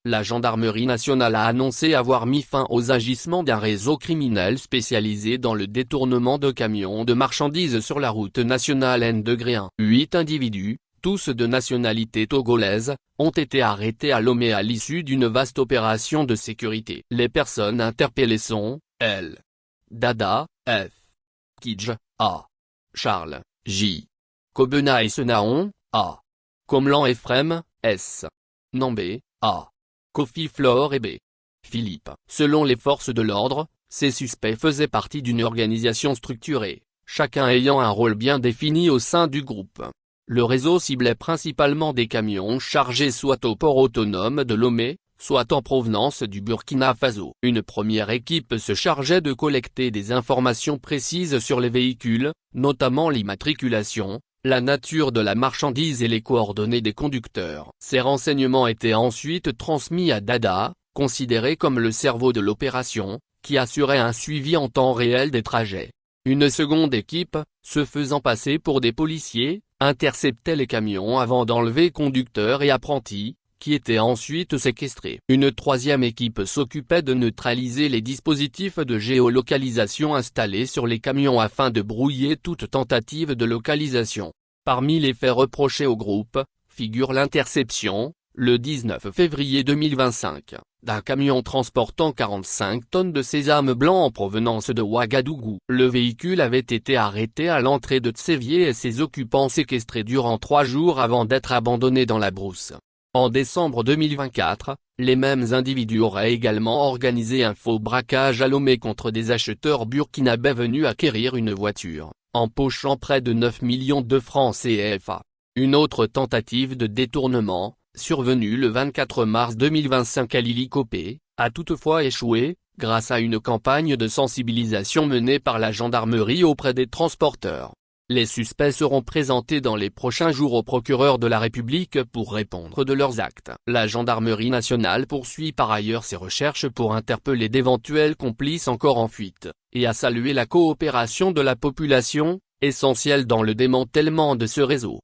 La gendarmerie nationale a annoncé avoir mis fin aux agissements d'un réseau criminel spécialisé dans le détournement de camions de marchandises sur la route nationale N2-1. 8 individus, tous de nationalité togolaise, ont été arrêtés à Lomé à l'issue d'une vaste opération de sécurité. Les personnes interpellées sont, L. Dada, F. Kidj, A. Charles, J. Kobena et Senaon, A. Komlan Ephrem, S. Nambé, A. Kofi Flore et B. Philippe. Selon les forces de l'ordre, ces suspects faisaient partie d'une organisation structurée, chacun ayant un rôle bien défini au sein du groupe. Le réseau ciblait principalement des camions chargés soit au port autonome de Lomé, soit en provenance du Burkina Faso. Une première équipe se chargeait de collecter des informations précises sur les véhicules, notamment l'immatriculation, la nature de la marchandise et les coordonnées des conducteurs. Ces renseignements étaient ensuite transmis à Dada, considéré comme le cerveau de l'opération, qui assurait un suivi en temps réel des trajets. Une seconde équipe, se faisant passer pour des policiers, interceptait les camions avant d'enlever conducteurs et apprentis, qui étaient ensuite séquestrés. Une troisième équipe s'occupait de neutraliser les dispositifs de géolocalisation installés sur les camions afin de brouiller toute tentative de localisation. Parmi les faits reprochés au groupe, figure l'interception, le 19 février 2025, d'un camion transportant 45 tonnes de sésame blanc en provenance de Ouagadougou. Le véhicule avait été arrêté à l'entrée de Tsévié et ses occupants séquestrés durant 3 jours avant d'être abandonnés dans la brousse. En décembre 2024, les mêmes individus auraient également organisé un faux braquage à Lomé contre des acheteurs burkinabés venus acquérir une voiture, empochant près de 9 millions de francs CFA. Une autre tentative de détournement, survenue le 24 mars 2025 à Lilikopé, a toutefois échoué, grâce à une campagne de sensibilisation menée par la gendarmerie auprès des transporteurs. Les suspects seront présentés dans les prochains jours au procureur de la République pour répondre de leurs actes. La gendarmerie nationale poursuit par ailleurs ses recherches pour interpeller d'éventuels complices encore en fuite, et a salué la coopération de la population, essentielle dans le démantèlement de ce réseau.